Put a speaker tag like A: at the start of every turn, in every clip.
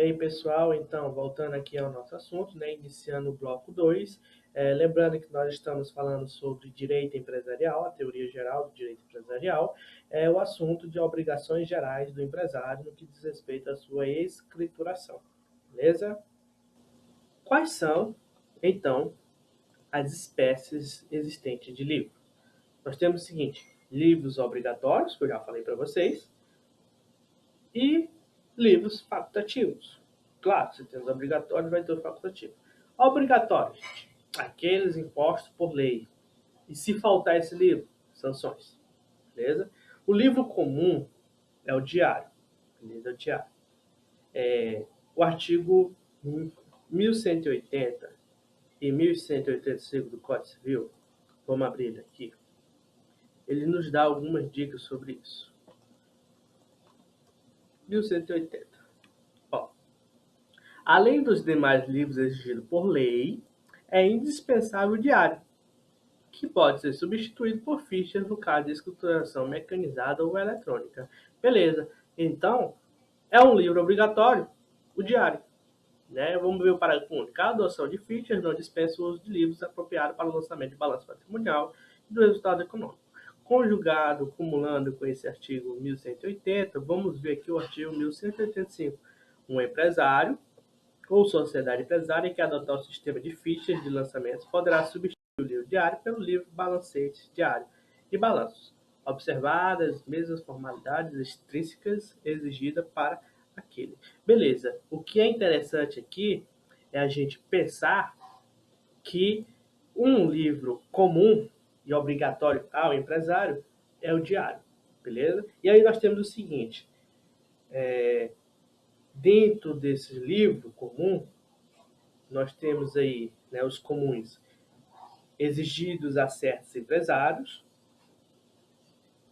A: aí, pessoal, então, voltando aqui ao nosso assunto, né, iniciando o bloco 2, lembrando que nós estamos falando sobre direito empresarial, a teoria geral do direito empresarial, o assunto de obrigações gerais do empresário no que diz respeito à sua escrituração, beleza? Quais são, então, as espécies existentes de livro? Nós temos o seguinte, livros obrigatórios, que eu já falei para vocês, e livros facultativos. Claro, se tem os obrigatórios, vai ter os facultativos. Obrigatórios, gente, aqueles impostos por lei. E se faltar esse livro, sanções. Beleza? O livro comum é o diário. Beleza? É o diário. O artigo 1180 e 1185 do Código Civil, vamos abrir ele aqui, ele nos dá algumas dicas sobre isso. 1180. Ó, além dos demais livros exigidos por lei, é indispensável o diário, que pode ser substituído por fichas no caso de escrituração mecanizada ou eletrônica. Beleza. Então, é um livro obrigatório, o diário. Né? Vamos ver o parágrafo único. A adoção de fichas não dispensa o uso de livros apropriados para o lançamento de balanço patrimonial e do resultado econômico. Conjugado, cumulando com esse artigo 1180, vamos ver aqui o artigo 1185. Um empresário ou sociedade empresária que adotar o sistema de fichas de lançamento poderá substituir o livro diário pelo livro balancete diário e balanços, observadas as mesmas formalidades extrínsecas exigidas para aquele. Beleza. O que é interessante aqui é a gente pensar que um livro comum e obrigatório ao empresário é o diário, beleza? E aí nós temos o seguinte, dentro desse livro comum, nós temos aí, né, os comuns exigidos a certos empresários,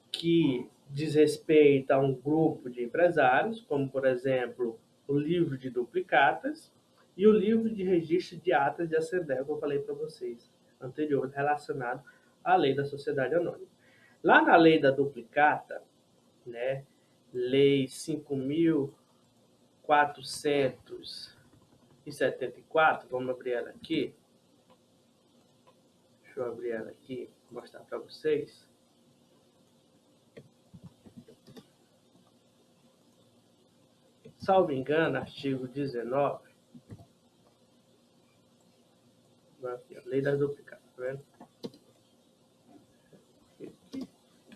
A: que diz respeito a um grupo de empresários, como, por exemplo, o livro de duplicatas e o livro de registro de atas de assembleia, que eu falei para vocês anterior, relacionado à lei da sociedade anônima. Lá na lei da duplicata, né, lei 5.474, vamos abrir ela aqui. Deixa eu abrir ela aqui, mostrar para vocês. Salvo engano, artigo 19. Aqui, a lei das duplicatas, tá vendo?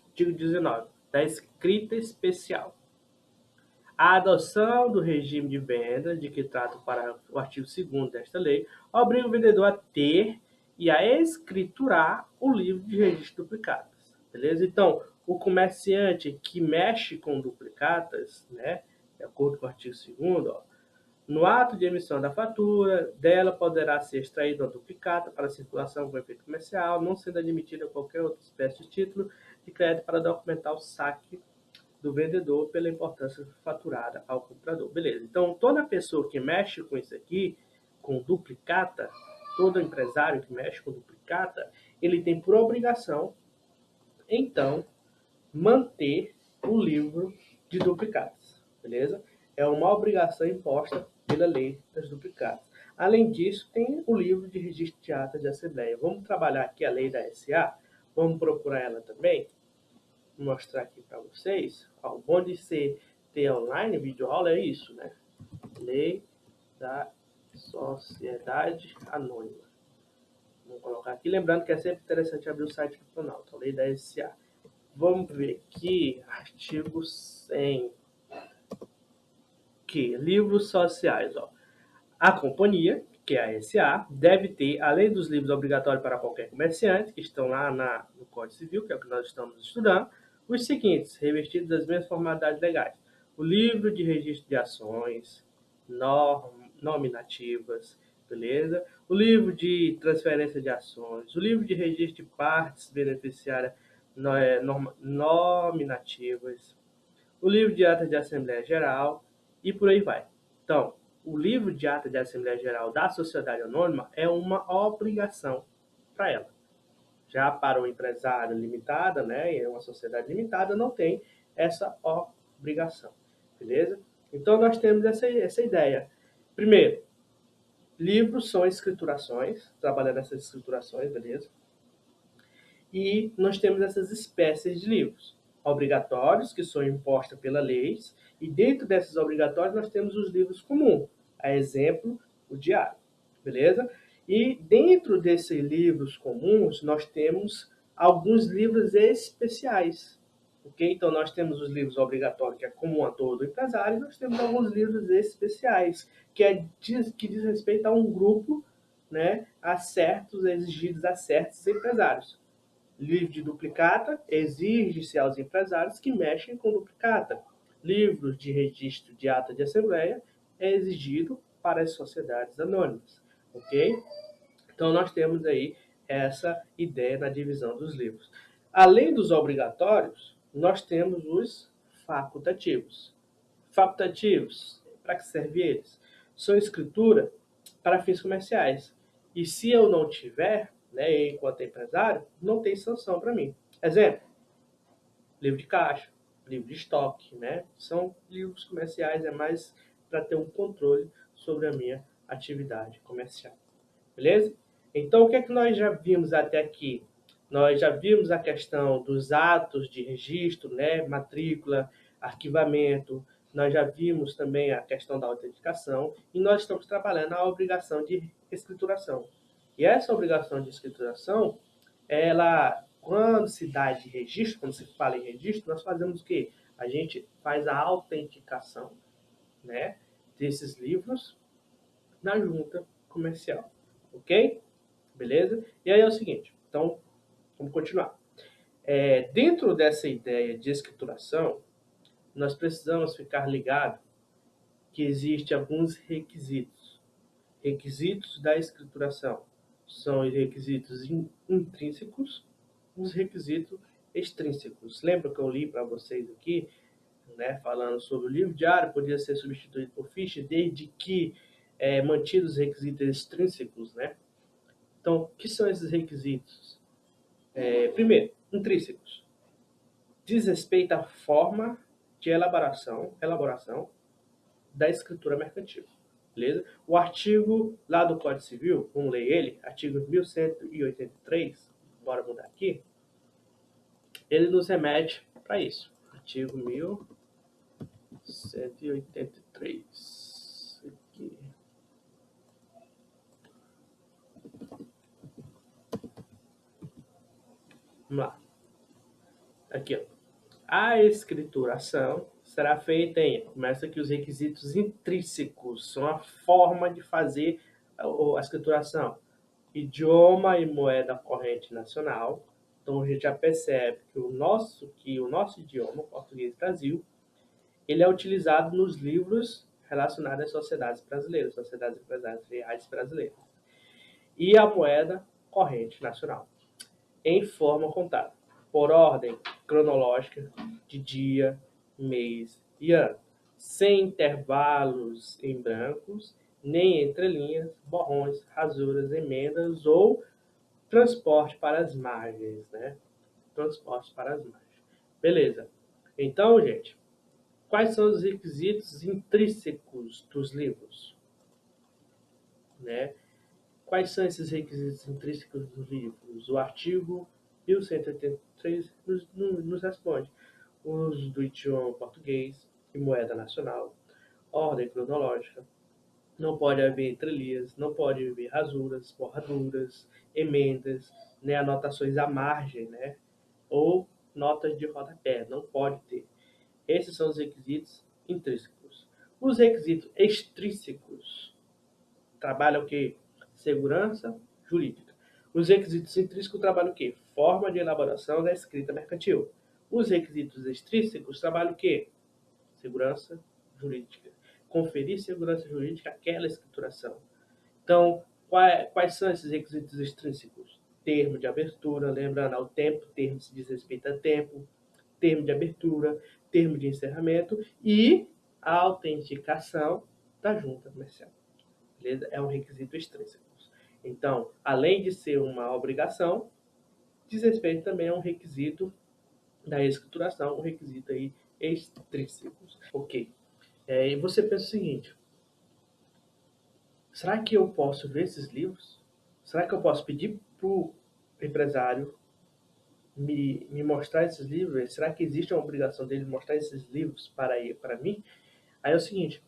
A: Artigo 19. Da escrita especial. A adoção do regime de venda, de que trata o artigo 2º desta lei, obriga o vendedor a ter e a escriturar o livro de registro de duplicatas. Beleza? Então, o comerciante que mexe com duplicatas, né, de acordo com o artigo 2º, no ato de emissão da fatura, dela poderá ser extraída uma duplicata para circulação com efeito comercial, não sendo admitida qualquer outra espécie de título de crédito para documentar o saque do vendedor pela importância faturada ao comprador. Beleza. Então, toda pessoa que mexe com isso aqui, com duplicata, todo empresário que mexe com duplicata, ele tem por obrigação, então, manter o livro de duplicatas. Beleza? É uma obrigação imposta pela lei das duplicatas. Além disso, tem o livro de registro de atas de assembleia. Vamos trabalhar aqui a lei da SA, vamos procurar ela também, vou mostrar aqui para vocês. Ó, o bom de ser ter online, videoaula, é isso, né? Lei da Sociedade Anônima. Vamos colocar aqui, lembrando que é sempre interessante abrir o site do Planalto, a lei da SA. Vamos ver aqui, artigo 100. Que livros sociais, ó. A companhia, que é a SA, deve ter, além dos livros obrigatórios para qualquer comerciante, que estão lá no Código Civil, que é o que nós estamos estudando, os seguintes, revestidos das mesmas formalidades legais. O livro de registro de ações, nominativas, beleza? O livro de transferência de ações, o livro de registro de partes beneficiárias nominativas, o livro de atas de Assembleia Geral e por aí vai. Então, o livro de ata de Assembleia Geral da Sociedade Anônima é uma obrigação para ela. Já para o empresário limitada, né, e uma sociedade limitada, não tem essa obrigação, beleza? Então, nós temos essa ideia. Primeiro, livros são escriturações, trabalhando essas escriturações, beleza? E nós temos essas espécies de livros obrigatórios, que são impostos pela lei, e dentro desses obrigatórios nós temos os livros comuns, a exemplo, o diário, beleza? E dentro desses livros comuns nós temos alguns livros especiais, ok? Então nós temos os livros obrigatórios, que é comum a todo empresário, e nós temos alguns livros especiais, que diz respeito a um grupo, né, a certos, exigidos a certos empresários. Livro de duplicata exige-se aos empresários que mexem com duplicata. Livros de registro de ata de assembleia é exigido para as sociedades anônimas, ok? Então nós temos aí essa ideia na divisão dos livros. Além dos obrigatórios, nós temos os facultativos. Facultativos, para que servem eles? São escritura para fins comerciais. E se eu não tiver, né, enquanto empresário, não tem sanção para mim. Exemplo, livro de caixa, livro de estoque, né? São livros comerciais, é mais para ter um controle sobre a minha atividade comercial. Beleza? Então, o que é que nós já vimos até aqui? Nós já vimos a questão dos atos de registro, né? Matrícula, arquivamento. Nós já vimos também a questão da autenticação e nós estamos trabalhando a obrigação de escrituração. E essa obrigação de escrituração, ela, quando se dá de registro, quando se fala em registro, nós fazemos o quê? A gente faz a autenticação, né, desses livros na junta comercial, ok? Beleza? E aí é o seguinte, então, vamos continuar. Dentro dessa ideia de escrituração, nós precisamos ficar ligado que existem alguns requisitos. Requisitos da escrituração são os requisitos intrínsecos e os requisitos extrínsecos. Lembra que eu li para vocês aqui, né, falando sobre o livro diário, podia ser substituído por ficha, desde que mantidos os requisitos extrínsecos, né? Então, o que são esses requisitos? Primeiro, intrínsecos. Diz respeito à forma de elaboração da escritura mercantil. Beleza? O artigo lá do Código Civil, vamos ler ele, artigo 1183, bora mudar aqui, ele nos remete para isso. Artigo 1183. Aqui. Vamos lá. Aqui, ó. A escrituração será feita em, começa aqui os requisitos intrínsecos, são a forma de fazer a escrituração. Idioma e moeda corrente nacional. Então a gente já percebe que o nosso idioma, o português Brasil, ele é utilizado nos livros relacionados às sociedades brasileiras, sociedades empresariais brasileiras. E a moeda corrente nacional, em forma contada, por ordem cronológica de dia, mês e ano, sem intervalos em brancos, nem entrelinhas, borrões, rasuras, emendas ou transporte para as margens, né? Transporte para as margens. Beleza. Então, gente, quais são os requisitos intrínsecos dos livros, né? Quais são esses requisitos intrínsecos dos livros? O artigo 1183 nos responde. Uso do idioma português e moeda nacional, ordem cronológica, não pode haver entrelinhas, não pode haver rasuras, borraduras, emendas, né, anotações à margem, né, ou notas de rodapé, não pode ter. Esses são os requisitos intrínsecos. Os requisitos extrínsecos trabalham o quê? Segurança jurídica. Os requisitos intrínsecos trabalham o quê? Forma de elaboração da escrita mercantil. Os requisitos extrínsecos trabalham o quê? Segurança jurídica. Conferir segurança jurídica àquela escrituração. Então, quais são esses requisitos extrínsecos? Termo de abertura, lembrando ao tempo, termo se diz respeito a tempo, termo de abertura, termo de encerramento e a autenticação da junta comercial. Beleza? É um requisito extrínseco. Então, além de ser uma obrigação, diz respeito também a um requisito da escrituração, um requisito aí extrínsecos. Ok. E você pensa o seguinte: será que eu posso ver esses livros? Será que eu posso pedir para o empresário me mostrar esses livros? Será que existe uma obrigação dele mostrar esses livros para mim? Aí é o seguinte: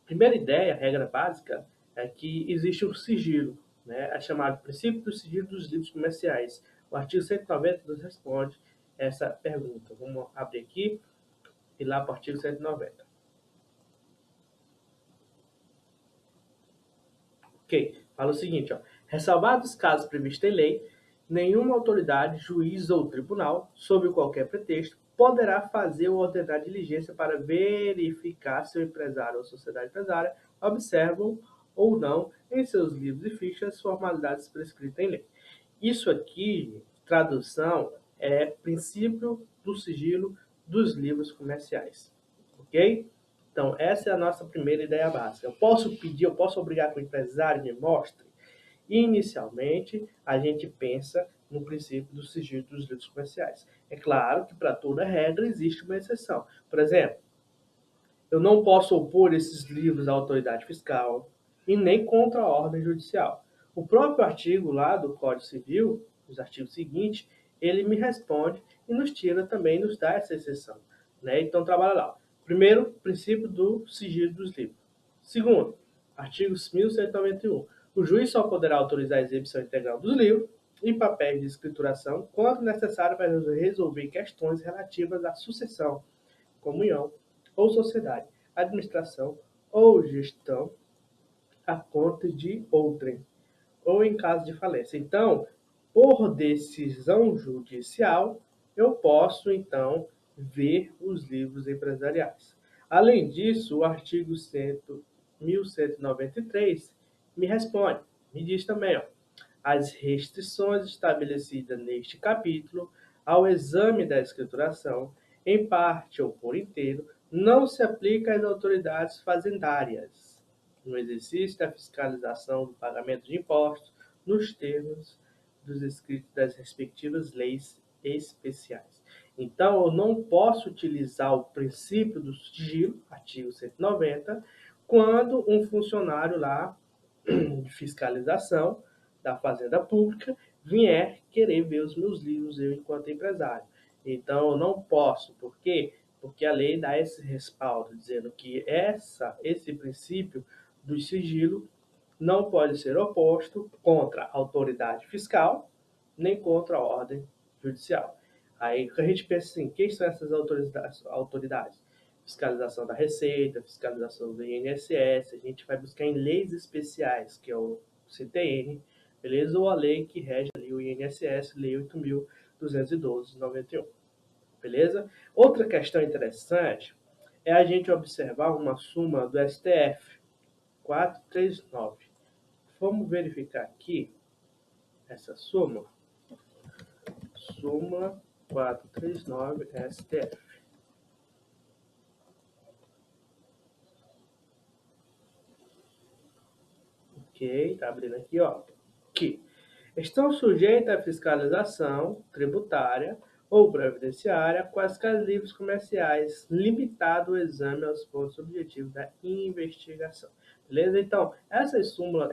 A: primeira ideia, regra básica, é que existe um sigilo, né? É chamado princípio do sigilo dos livros comerciais. O artigo 190 nos responde essa pergunta. Vamos abrir aqui e lá para o artigo 190. Ok, fala o seguinte, ó. Ressalvados os casos previstos em lei, nenhuma autoridade, juiz ou tribunal, sob qualquer pretexto, poderá fazer ou ordenar diligência para verificar se o empresário ou sociedade empresária observam ou não em seus livros e fichas formalidades prescritas em lei. Isso aqui, tradução, é princípio do sigilo dos livros comerciais, ok? Então, essa é a nossa primeira ideia básica. Eu posso pedir, eu posso obrigar que o empresário me mostre? Inicialmente, a gente pensa no princípio do sigilo dos livros comerciais. É claro que para toda regra existe uma exceção. Por exemplo, eu não posso opor esses livros à autoridade fiscal e nem contra a ordem judicial. O próprio artigo lá do Código Civil, os artigos seguintes, ele me responde e nos tira também, nos dá essa exceção. Né? Então, trabalha lá. Primeiro, princípio do sigilo dos livros. Segundo, artigo 1191. O juiz só poderá autorizar a exibição integral dos livros em papéis de escrituração quando necessário para resolver questões relativas à sucessão, comunhão ou sociedade, administração ou gestão a conta de outrem, ou em caso de falência. Então, por decisão judicial, eu posso, então, ver os livros empresariais. Além disso, o artigo 1193 me responde, me diz também, ó, as restrições estabelecidas neste capítulo ao exame da escrituração, em parte ou por inteiro, não se aplica às autoridades fazendárias, no exercício da fiscalização do pagamento de impostos, nos termos dos escritos das respectivas leis especiais. Então, eu não posso utilizar o princípio do sigilo, artigo 190, quando um funcionário lá de fiscalização da Fazenda Pública vier querer ver os meus livros, eu enquanto empresário. Então, eu não posso. Por quê? Porque a lei dá esse respaldo, dizendo que esse princípio do sigilo não pode ser oposto contra a autoridade fiscal, nem contra a ordem judicial. Aí a gente pensa assim, quem são essas autoridades? Fiscalização da Receita, fiscalização do INSS, a gente vai buscar em leis especiais, que é o CTN, beleza? Ou a lei que rege ali o INSS, Lei 8.212 de 91, beleza? Outra questão interessante é a gente observar uma súmula do STF 439. Vamos verificar aqui essa súmula. Súmula 439 STF. Ok, tá abrindo aqui, ó. Que estão sujeitas à fiscalização tributária ou previdenciária quaisquer livros comerciais, limitado o exame aos pontos objetivos da investigação. Beleza? Então, essa súmula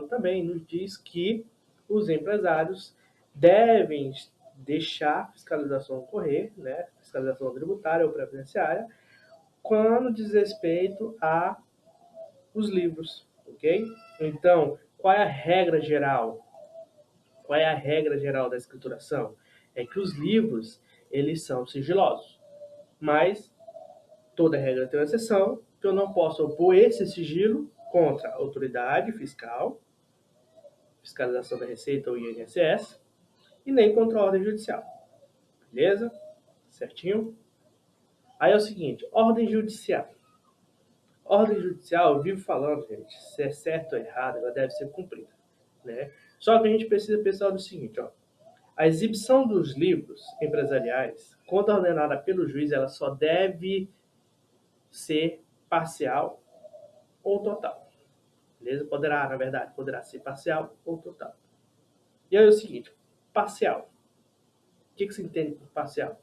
A: também nos diz que os empresários devem deixar a fiscalização ocorrer, né? Fiscalização tributária ou previdenciária, quando diz respeito a os livros, ok? Então, qual é a regra geral? Qual é a regra geral da escrituração? É que os livros, eles são sigilosos. Mas toda regra tem uma exceção, que eu não posso opor esse sigilo contra a autoridade fiscal, fiscalização da Receita ou INSS, e nem contra a ordem judicial. Beleza? Certinho? Aí é o seguinte, ordem judicial. Ordem judicial, eu vivo falando, gente, se é certo ou errado, ela deve ser cumprida. Né? Só que a gente precisa pensar no seguinte, ó. A exibição dos livros empresariais, quando ordenada pelo juiz, ela só deve ser parcial ou total. Beleza? Poderá ser parcial ou total. E aí é o seguinte, parcial. O que se entende por parcial?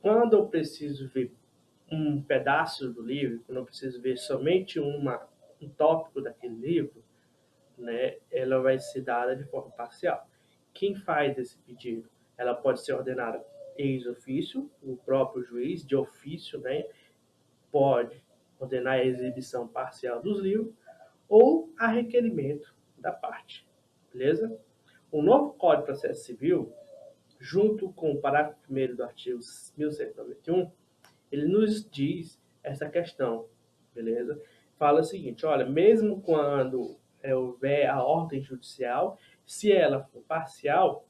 A: Quando eu preciso ver um pedaço do livro, quando eu preciso ver somente um tópico daquele livro, né, ela vai ser dada de forma parcial. Quem faz esse pedido? Ela pode ser ordenada ex ofício, o próprio juiz de ofício, né, pode ordenar a exibição parcial dos livros ou a requerimento da parte. Beleza? O novo Código de Processo Civil, junto com o parágrafo 1º do artigo 1191, ele nos diz essa questão, beleza? Fala o seguinte, olha, mesmo quando houver a ordem judicial, se ela for parcial,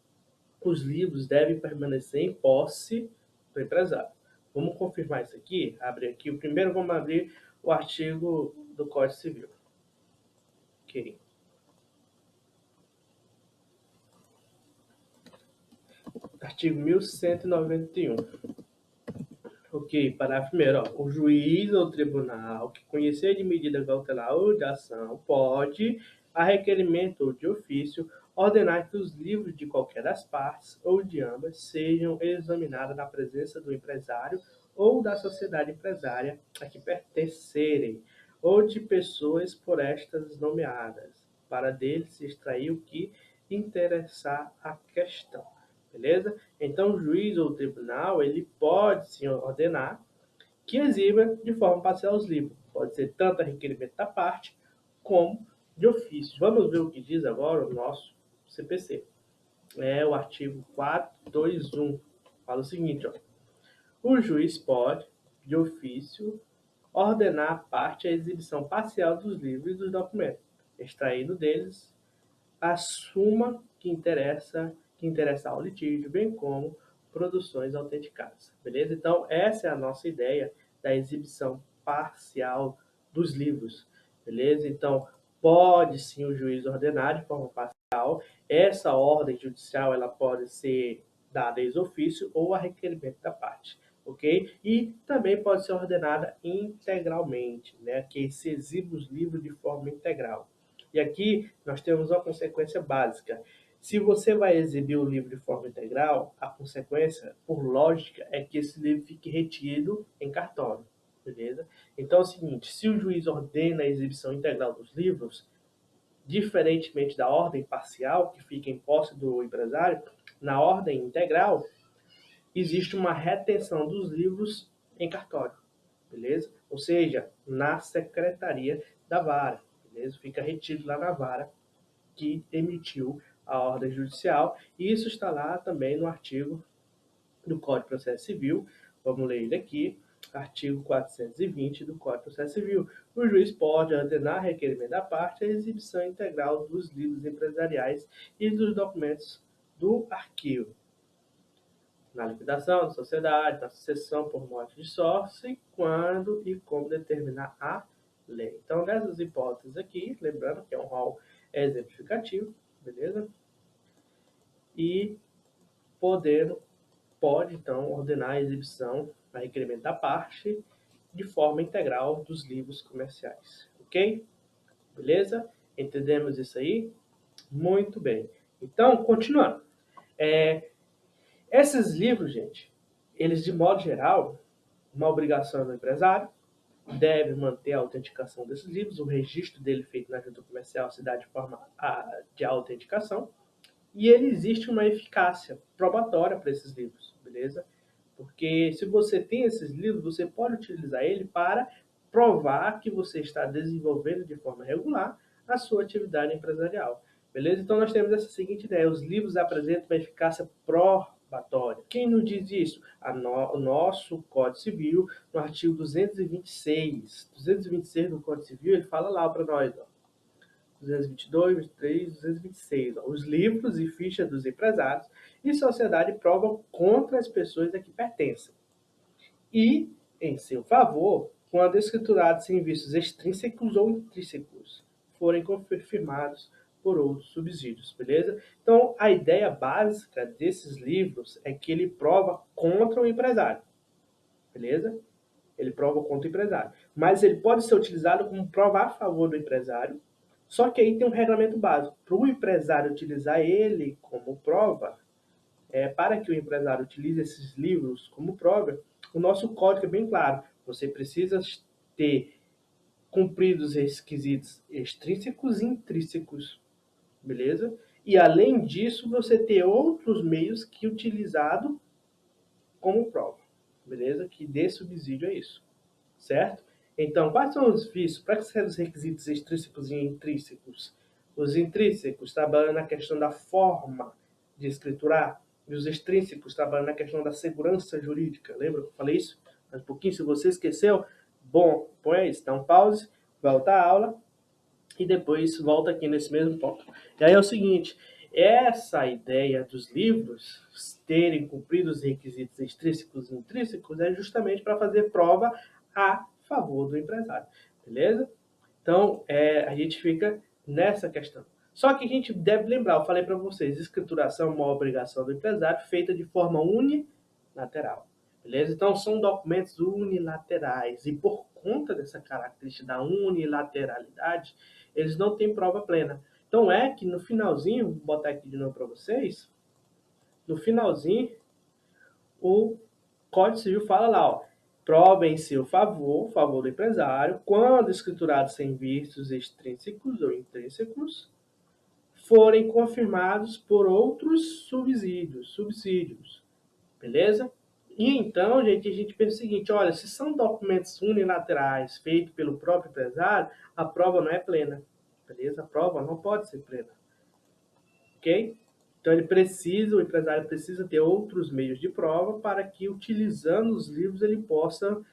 A: os livros devem permanecer em posse do empresário. Vamos confirmar isso aqui? Abre aqui. O primeiro, vamos abrir o artigo do Código Civil. Ok. Artigo 1191. Ok, parágrafo primeiro. Ó, o juiz ou tribunal que conhecer de medida cautelar ou de ação pode, a requerimento ou de ofício, ordenar que os livros de qualquer das partes ou de ambas sejam examinados na presença do empresário ou da sociedade empresária a que pertencerem, ou de pessoas por estas nomeadas, para deles se extrair o que interessar a questão. Beleza? Então, o juiz ou o tribunal, ele pode sim ordenar que exiba de forma parcial os livros. Pode ser tanto a requerimento da parte, como de ofício. Vamos ver o que diz agora o nosso CPC. É o artigo 421. Fala o seguinte, ó. O juiz pode, de ofício, ordenar à parte a exibição parcial dos livros e dos documentos, extraindo deles a suma que interessa ao litígio, bem como produções autenticadas. Beleza? Então, essa é a nossa ideia da exibição parcial dos livros. Beleza? Então, pode sim o juiz ordenar de forma parcial. Essa ordem judicial ela pode ser dada ex ofício ou a requerimento da parte. Ok? E também pode ser ordenada integralmente, né? Que se exiba os livros de forma integral. E aqui nós temos uma consequência básica. Se você vai exibir o livro de forma integral, a consequência, por lógica, é que esse livro fique retido em cartório, beleza? Então é o seguinte, se o juiz ordena a exibição integral dos livros, diferentemente da ordem parcial, que fica em posse do empresário, na ordem integral, existe uma retenção dos livros em cartório, beleza? Ou seja, na secretaria da vara, beleza? Fica retido lá na vara que emitiu a ordem judicial, e isso está lá também no artigo do Código de Processo Civil, vamos ler ele aqui, artigo 420 do Código de Processo Civil. O juiz pode ordenar requerimento da parte a exibição integral dos livros empresariais e dos documentos do arquivo, na liquidação da sociedade, na sucessão por morte de sócio, quando e como determinar a lei. Então, nessas hipóteses aqui, lembrando que é um rol exemplificativo, beleza? E pode, então, ordenar a exibição, a requerimento da parte, de forma integral dos livros comerciais. Ok? Beleza? Entendemos isso aí? Muito bem. Então, continuando. Esses livros, gente, eles, de modo geral, uma obrigação do empresário, deve manter a autenticação desses livros, o registro dele feito na junta comercial se dá de forma de autenticação, e ele existe uma eficácia probatória para esses livros, beleza? Porque se você tem esses livros, você pode utilizar ele para provar que você está desenvolvendo de forma regular a sua atividade empresarial, beleza? Então nós temos essa seguinte ideia, os livros apresentam uma eficácia probatória. Quem nos diz isso? O nosso Código Civil, no artigo 226. 226 do Código Civil, ele fala lá para nós, ó. 222, 23, 226. Ó, os livros e fichas dos empresários e sociedade provam contra as pessoas a que pertencem. E, em seu favor, quando escriturados em vícios extrínsecos ou intrínsecos forem confirmados por outros subsídios, beleza? Então, a ideia básica desses livros é que ele prova contra o empresário, beleza? Ele prova contra o empresário. Mas ele pode ser utilizado como prova a favor do empresário. Só que aí tem um regulamento básico. Para o empresário utilizar ele como prova, para que o empresário utilize esses livros como prova, o nosso código é bem claro. Você precisa ter cumprido os requisitos extrínsecos e intrínsecos, beleza? E além disso, você ter outros meios que utilizado como prova, beleza? Que dê subsídio a isso, certo? Então, quais são os vícios? Para que servem os requisitos extrínsecos e intrínsecos? Os intrínsecos trabalham na questão da forma de escriturar, e os extrínsecos trabalham na questão da segurança jurídica. Lembra que eu falei isso? Mas um pouquinho, se você esqueceu, bom, põe isso, dá um pause, volta à aula e depois volta aqui nesse mesmo ponto. E aí é o seguinte, essa ideia dos livros terem cumprido os requisitos extrínsecos e intrínsecos é justamente para fazer prova a favor do empresário, beleza? Então, a gente fica nessa questão. Só que a gente deve lembrar, eu falei para vocês, escrituração é uma obrigação do empresário feita de forma unilateral, beleza? Então, são documentos unilaterais e por conta dessa característica da unilateralidade, eles não têm prova plena. Então, é que no finalzinho, vou botar aqui de novo para vocês, no finalzinho, o Código Civil fala lá, ó, prova em seu favor, favor do empresário, quando escriturados sem vícios extrínsecos ou intrínsecos, forem confirmados por outros subsídios, beleza? E então, gente, a gente pensa o seguinte, olha, se são documentos unilaterais feitos pelo próprio empresário, a prova não é plena, beleza? A prova não pode ser plena, ok? Então o empresário precisa ter outros meios de prova para que, utilizando os livros, ele possa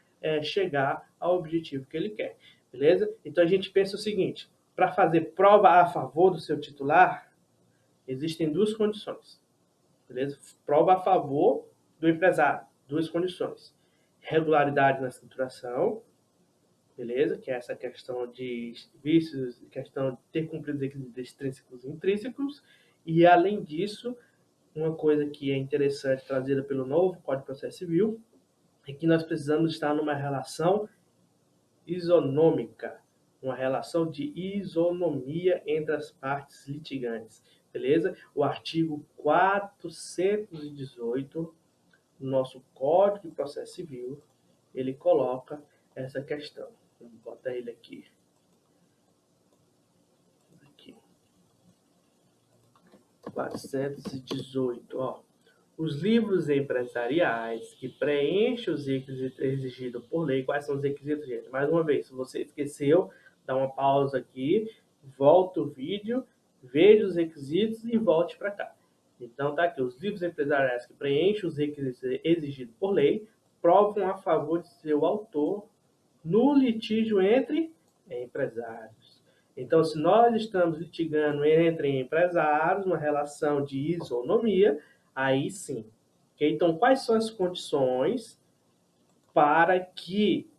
A: chegar ao objetivo que ele quer, beleza? Então a gente pensa o seguinte, para fazer prova a favor do seu titular, existem duas condições, beleza? Prova a favor do empresário, duas condições. Regularidade na escrituração, beleza? Que é essa questão de vícios, questão de ter cumprido os requisitos extrínsecos e intrínsecos. E, além disso, uma coisa que é interessante trazida pelo novo Código de Processo Civil é que nós precisamos estar numa relação isonômica, uma relação de isonomia entre as partes litigantes, beleza? O artigo 418 do nosso Código de Processo Civil, ele coloca essa questão. Vamos botar ele aqui. 418, ó. Os livros empresariais que preenchem os requisitos exigidos por lei. Quais são os requisitos, gente? Mais uma vez, se você esqueceu, dá uma pausa aqui, volta o vídeo, veja os requisitos e volte para cá. Então, tá aqui. Os livros empresariais que preenchem os requisitos exigidos por lei provam a favor de seu autor no litígio entre empresários. Então, se nós estamos litigando entre empresários, uma relação de isonomia, aí sim. Okay? Então, quais são as condições para que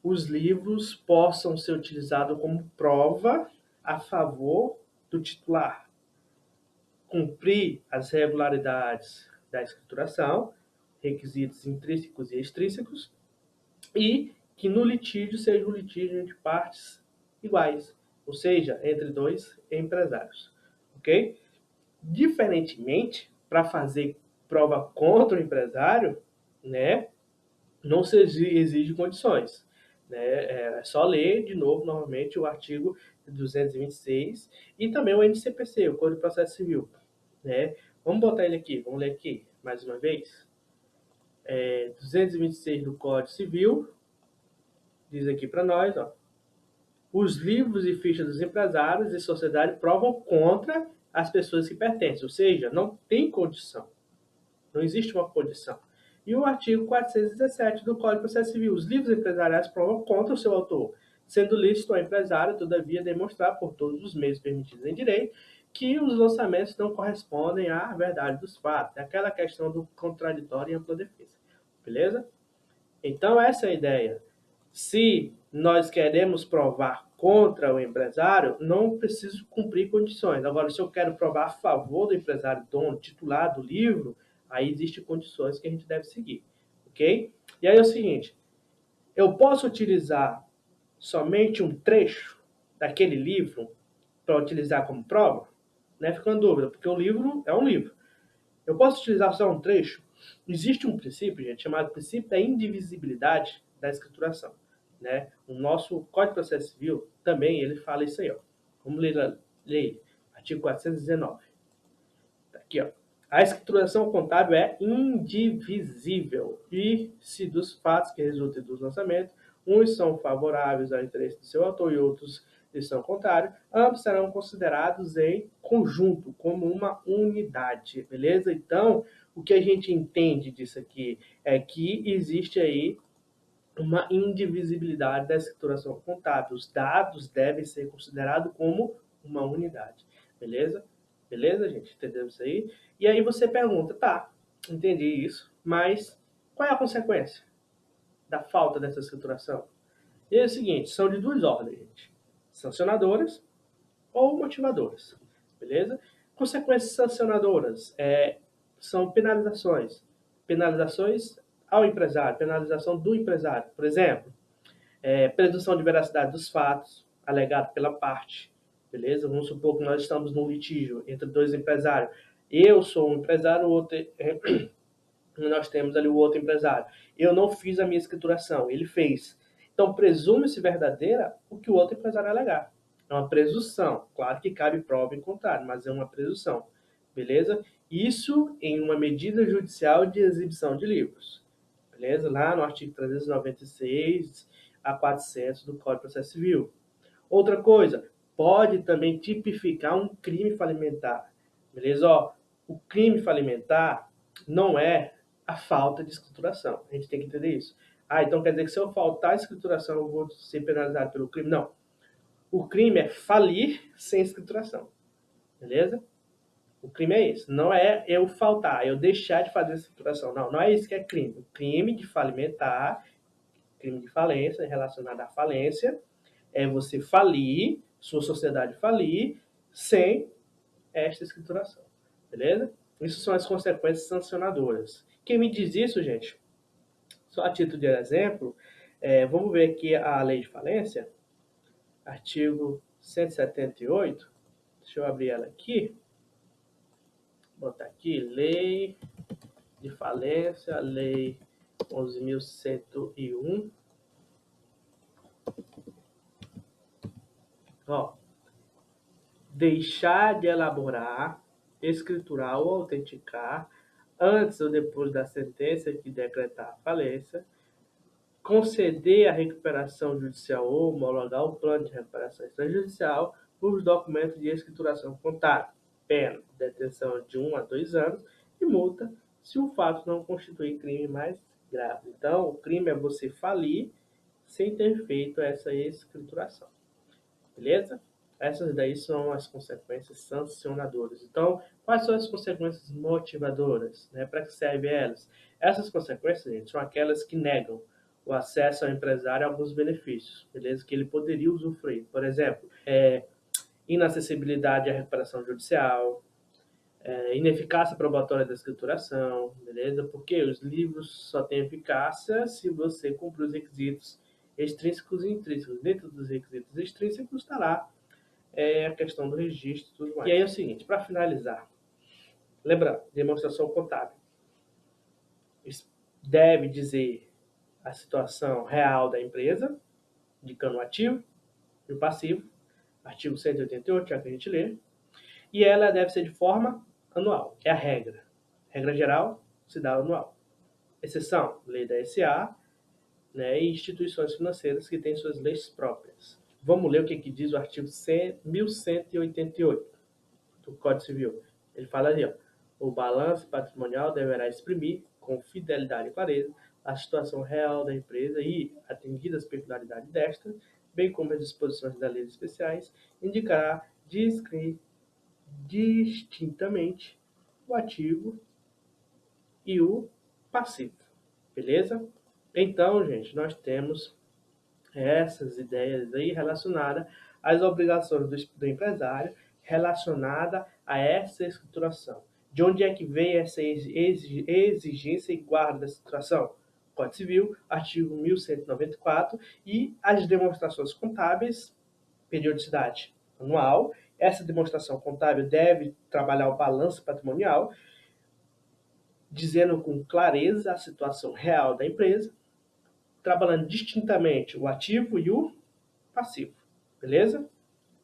A: os livros possam ser utilizados como prova a favor do titular? Cumprir as regularidades da escrituração, requisitos intrínsecos e extrínsecos, e que no litígio seja um litígio entre partes iguais, ou seja, entre dois empresários, ok? Diferentemente, para fazer prova contra o empresário, né, não se exige condições. Né? É só ler de novo, novamente, o artigo 226 e também o NCPC, o Código de Processo Civil. Né? Vamos botar ele aqui, vamos ler aqui mais uma vez. 226 do Código Civil diz aqui para nós, ó, os livros e fichas dos empresários e sociedade provam contra as pessoas que pertencem, ou seja, não tem condição, não existe uma condição. E o artigo 417 do Código de Processo Civil, os livros empresariais provam contra o seu autor, sendo lícito ao empresário, todavia, demonstrar por todos os meios permitidos em direito que os lançamentos não correspondem à verdade dos fatos, é aquela questão do contraditório e ampla defesa, beleza? Então, essa é a ideia. Se nós queremos provar contra o empresário, não preciso cumprir condições. Agora, se eu quero provar a favor do empresário, dono, titular do livro, aí existem condições que a gente deve seguir, ok? E aí é o seguinte, eu posso utilizar somente um trecho daquele livro para utilizar como prova? Né? Fica uma dúvida, porque o livro é um livro. Eu posso utilizar só um trecho? Existe um princípio, gente, chamado princípio da indivisibilidade da escrituração, né? O nosso Código de Processo Civil também ele fala isso aí, ó. Vamos ler ele. Artigo 419. Tá aqui, ó. A escrituração contábil é indivisível e, se dos fatos que resultem dos lançamentos, uns são favoráveis ao interesse do seu autor e outros lhes são contrários, ambos serão considerados em conjunto, como uma unidade, beleza? Então, o que a gente entende disso aqui é que existe aí uma indivisibilidade da escrituração contábil. Os dados devem ser considerados como uma unidade, beleza? Beleza, gente? Entendeu isso aí? E aí você pergunta, tá, entendi isso, mas qual é a consequência da falta dessa escrituração? E é o seguinte, são de duas ordens, gente. Sancionadoras ou motivadoras, beleza? Consequências sancionadoras são penalizações. Penalizações ao empresário, penalização do empresário. Por exemplo, presunção de veracidade dos fatos, alegado pela parte, beleza? Vamos supor que nós estamos num litígio entre dois empresários. Eu sou um empresário, o outro nós temos ali o outro empresário. Eu não fiz a minha escrituração, ele fez. Então, presume-se verdadeira o que o outro empresário alegar. É uma presunção. Claro que cabe prova em contrário, mas é uma presunção. Beleza? Isso em uma medida judicial de exibição de livros. Beleza? Lá no artigo 396 a 400 do Código de Processo Civil. Outra coisa, pode também tipificar um crime falimentar. Beleza? Ó, o crime falimentar não é a falta de escrituração. A gente tem que entender isso. Ah, então quer dizer que se eu faltar a escrituração eu vou ser penalizado pelo crime? Não. O crime é falir sem escrituração. Beleza? O crime é esse. Não é eu faltar, eu deixar de fazer a escrituração. Não, não é isso que é crime. O crime de falimentar, crime de falência, relacionado à falência, é você falir, sua sociedade falir, sem esta escrituração. Beleza? Isso são as consequências sancionadoras. Quem me diz isso, gente? Só a título de exemplo, vamos ver aqui a lei de falência, artigo 178. Deixa eu abrir ela aqui. Vou botar aqui, lei de falência, lei 11.101. Ó, deixar de elaborar, escriturar ou autenticar antes ou depois da sentença que decretar a falência, conceder a recuperação judicial ou homologar o plano de recuperação extrajudicial por documentos de escrituração contábil, pena, detenção de 1 a 2 anos e multa se o fato não constituir crime mais grave. Então, o crime é você falir sem ter feito essa escrituração. Beleza? Essas daí são as consequências sancionadoras. Então, quais são as consequências motivadoras? Né? Para que servem elas? Essas consequências, gente, são aquelas que negam o acesso ao empresário a alguns benefícios, beleza? Que ele poderia usufruir. Por exemplo, inacessibilidade à recuperação judicial, ineficácia probatória da escrituração, beleza? Porque os livros só têm eficácia se você cumprir os requisitos extrínsecos e intrínsecos. Dentro dos requisitos extrínsecos está lá a questão do registro e tudo mais. E aí é o seguinte, para finalizar, lembrando, demonstração contábil. Deve dizer a situação real da empresa, indicando o ativo e o passivo, artigo 188, já que a gente lê, e ela deve ser de forma anual, é a regra. Regra geral, se dá anual. Exceção, lei da SA, né, e instituições financeiras que têm suas leis próprias. Vamos ler o que diz o artigo 1188 do Código Civil. Ele fala ali, ó, o balanço patrimonial deverá exprimir, com fidelidade e clareza, a situação real da empresa e, atendidas as peculiaridades desta, bem como as disposições das leis especiais, indicará distintamente o ativo e o passivo. Beleza? Então, gente, nós temos essas ideias aí relacionadas às obrigações do empresário relacionada a essa escrituração. De onde é que vem essa exigência e guarda da escrituração? Código Civil, artigo 1194, e as demonstrações contábeis, periodicidade anual. Essa demonstração contábil deve trabalhar o balanço patrimonial, dizendo com clareza a situação real da empresa, trabalhando distintamente o ativo e o passivo, beleza?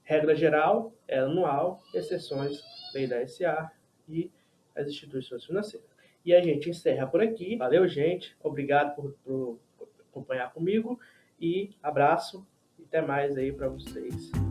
A: Regra geral é anual, exceções, lei da SA e as instituições financeiras. E a gente encerra por aqui. Valeu, gente. Obrigado por acompanhar comigo e abraço e até mais aí para vocês.